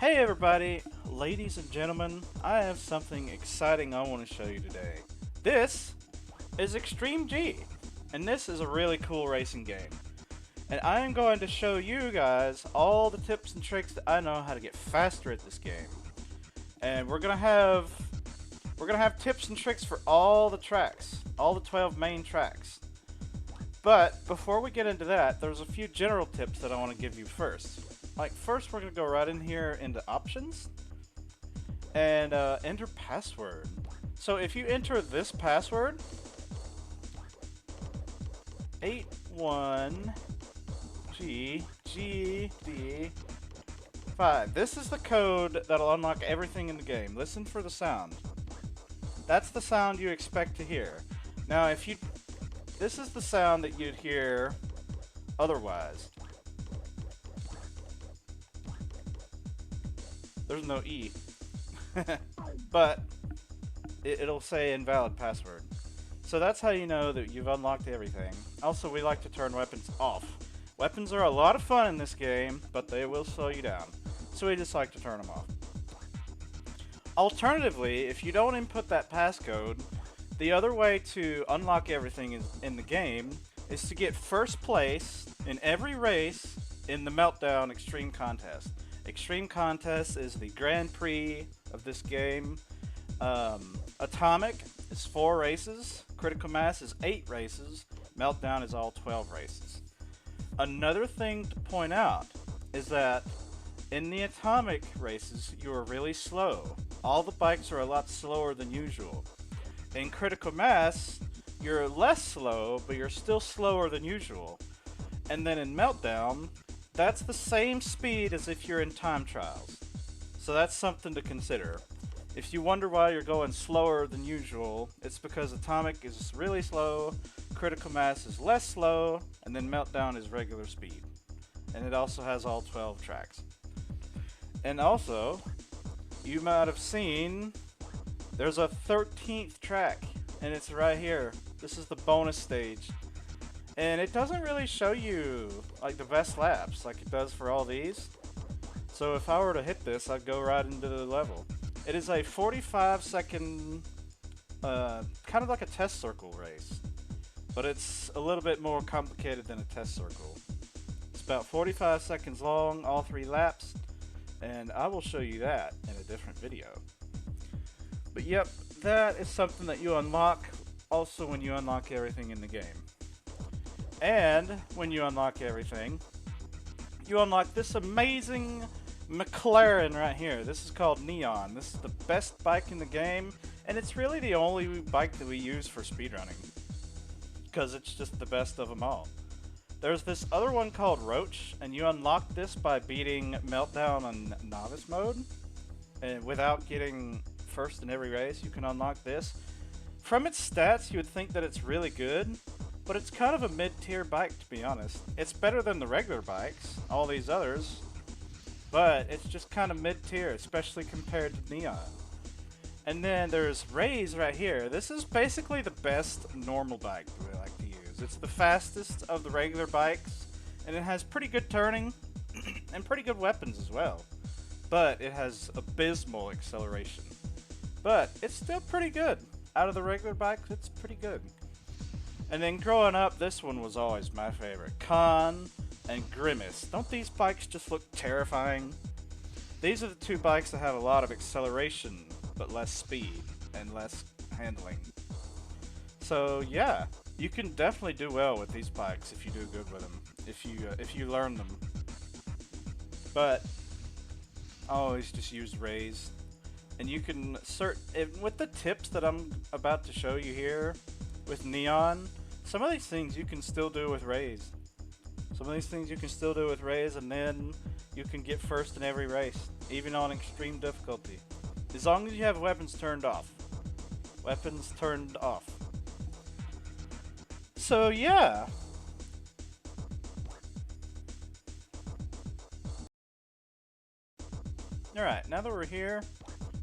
Hey everybody, ladies and gentlemen, I have something exciting I want to show you today. This is Extreme G, and this is a really cool racing game. And I am going to show you guys all the tips and tricks that I know how to get faster at this game. And we're gonna have tips and tricks for all the tracks, all the 12 main tracks. But before we get into that, there's a few general tips that I want to give you first. Like first, we're gonna go right in here into options and enter password. So if you enter this password, 81GGD5. This is the code that'll unlock everything in the game. Listen for the sound. That's the sound you expect to hear. Now, this is the sound that you'd hear otherwise. There's no E. But it'll say invalid password. So that's how you know that you've unlocked everything. Also, we like to turn weapons off. Weapons are a lot of fun in this game, but they will slow you down. So we just like to turn them off. Alternatively, if you don't input that passcode, the other way to unlock everything in the game is to get first place in every race in the Meltdown Extreme Contest. Extreme Contest is the Grand Prix of this game. Atomic is 4 races. Critical Mass is 8 races. Meltdown is all 12 races. Another thing to point out is that in the Atomic races, you are really slow. All the bikes are a lot slower than usual. In Critical Mass, you're less slow, but you're still slower than usual. And then in Meltdown, that's the same speed as if you're in time trials. So that's something to consider. If you wonder why you're going slower than usual, it's because Atomic is really slow, Critical Mass is less slow, and then Meltdown is regular speed. And it also has all 12 tracks. And also, you might have seen there's a 13th track, and it's right here. This is the bonus stage. And it doesn't really show you like the best laps like it does for all these. So if I were to hit this, I'd go right into the level. It is a 45-second, kind of like a test circle race. But it's a little bit more complicated than a test circle. It's about 45 seconds long, all 3 laps. And I will show you that in a different video. But yep, that is something that you unlock also when you unlock everything in the game. And when you unlock everything, you unlock this amazing McLaren right here. This is called Neon. This is the best bike in the game, and it's really the only bike that we use for speedrunning, because it's just the best of them all. There's this other one called Roach, and you unlock this by beating Meltdown on Novice mode, and without getting first in every race, you can unlock this. From its stats, you would think that it's really good, but it's kind of a mid-tier bike, to be honest. It's better than the regular bikes, all these others, but it's just kind of mid-tier, especially compared to Neon. And then there's Raze right here. This is basically the best normal bike that we like to use. It's the fastest of the regular bikes, and it has pretty good turning and pretty good weapons as well. But it has abysmal acceleration. But it's still pretty good. Out of the regular bikes, it's pretty good. And then growing up, this one was always my favorite. Con and Grimace. Don't these bikes just look terrifying? These are the 2 bikes that have a lot of acceleration, but less speed and less handling. So yeah, you can definitely do well with these bikes if you do good with them, if you learn them. But I always just use Raze, and you can with the tips that I'm about to show you here with Neon. Some of these things you can still do with Raze. Some of these things you can still do with Raze, and then you can get first in every race, even on extreme difficulty. As long as you have weapons turned off. Weapons turned off. So yeah. Alright, now that we're here,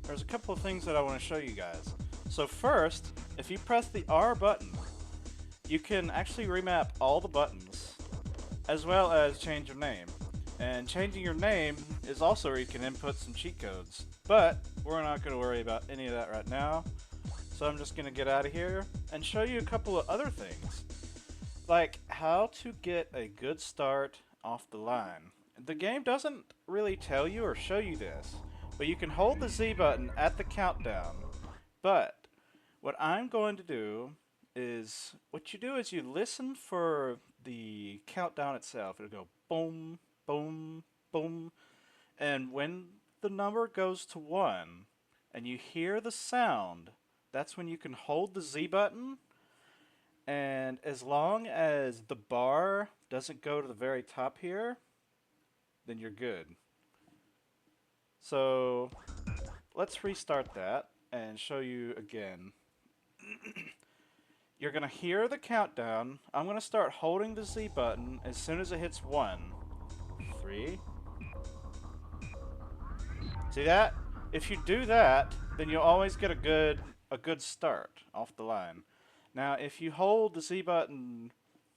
there's a couple of things that I want to show you guys. So first, if you press the R button, you can actually remap all the buttons, as well as change your name. And changing your name is also where you can input some cheat codes. But we're not going to worry about any of that right now. So I'm just going to get out of here and show you a couple of other things. Like how to get a good start off the line. The game doesn't really tell you or show you this, but you can hold the Z button at the countdown. But what I'm going to do is, what you do is you listen for the countdown itself. It'll go boom, boom, boom. And when the number goes to 1 and you hear the sound, that's when you can hold the Z button. And as long as the bar doesn't go to the very top here, then you're good. So let's restart that and show you again. You're going to hear the countdown. I'm going to start holding the Z button as soon as it hits 1. 3. See that? If you do that, then you'll always get a good start off the line. Now, if you hold the Z button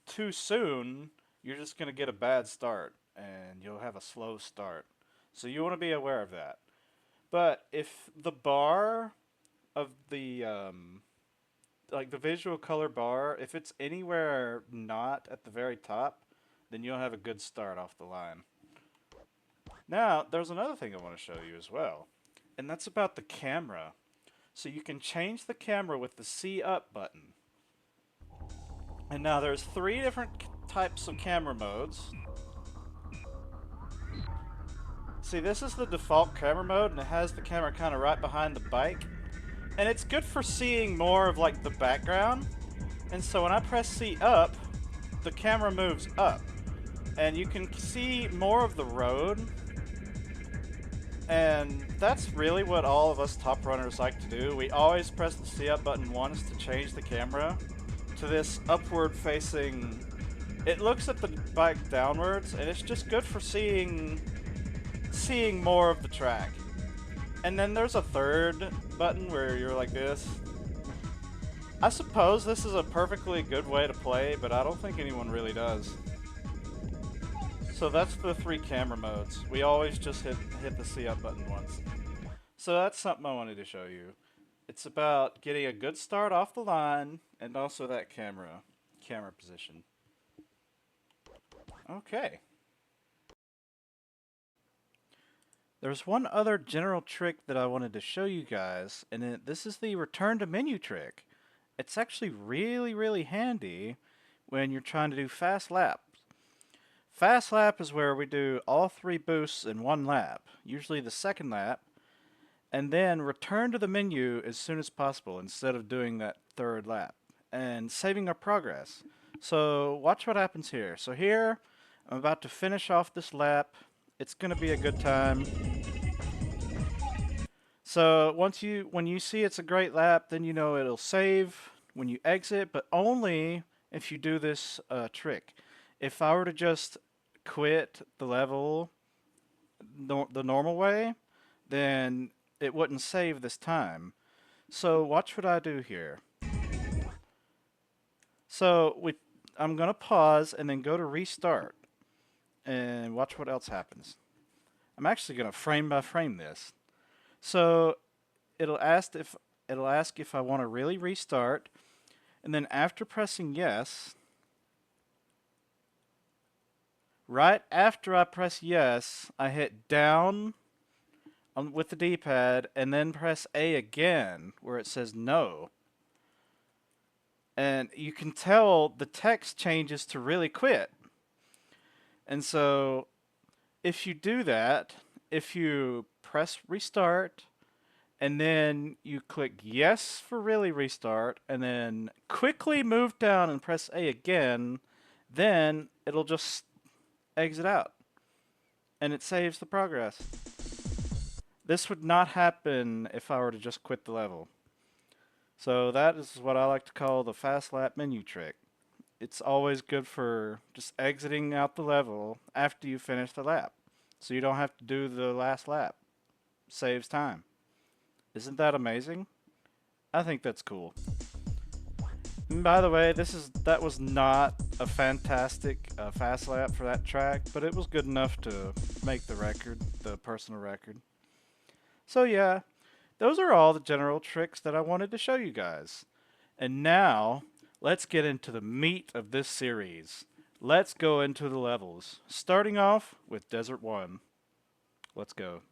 too soon, you're just going to get a bad start and you'll have a slow start. So you want to be aware of that. But if the bar of the like the visual color bar, if it's anywhere not at the very top, then you'll have a good start off the line. Now, there's another thing I want to show you as well, and that's about the camera. So you can change the camera with the C up button. And now there's 3 different types of camera modes. See, this is the default camera mode, and it has the camera kind of right behind the bike. And it's good for seeing more of like the background. And so when I press C up, the camera moves up. And you can see more of the road. And that's really what all of us top runners like to do. We always press the C up button once to change the camera to this upward facing. It looks at the bike downwards, and it's just good for seeing more of the track. And then there's a third button where you're like this. I suppose this is a perfectly good way to play, but I don't think anyone really does. So that's the 3 camera modes. We always just hit the C up button once. So that's something I wanted to show you. It's about getting a good start off the line and also that camera position. Okay. There's one other general trick that I wanted to show you guys, and this is the return to menu trick. It's actually really, really handy when you're trying to do fast laps. Fast lap is where we do all 3 boosts in 1 lap, usually the second lap, and then return to the menu as soon as possible instead of doing that 3rd lap, and saving our progress. So watch what happens here. So here, I'm about to finish off this lap. It's going to be a good time. So when you see it's a great lap, then you know it'll save when you exit, but only if you do this trick. If I were to just quit the level the normal way, then it wouldn't save this time. So watch what I do here. So I'm going to pause and then go to restart. And watch what else happens. I'm actually going to frame by frame this. So it'll ask if I want to really restart, and then after pressing yes, right after I press yes, I hit down with the D-pad and then press A again where it says no. And you can tell the text changes to really quit. And so if you do that, if you press restart and then you click yes for really restart and then quickly move down and press A again, then it'll just exit out and it saves the progress. This would not happen if I were to just quit the level. So that is what I like to call the fast lap menu trick. It's always good for just exiting out the level after you finish the lap, so you don't have to do the last lap. Saves time. Isn't that amazing? I think that's cool. And by the way, that was not a fantastic fast lap for that track, but it was good enough to make the record, the personal record. So yeah, those are all the general tricks that I wanted to show you guys. And now, let's get into the meat of this series. Let's go into the levels, starting off with Desert 1. Let's go.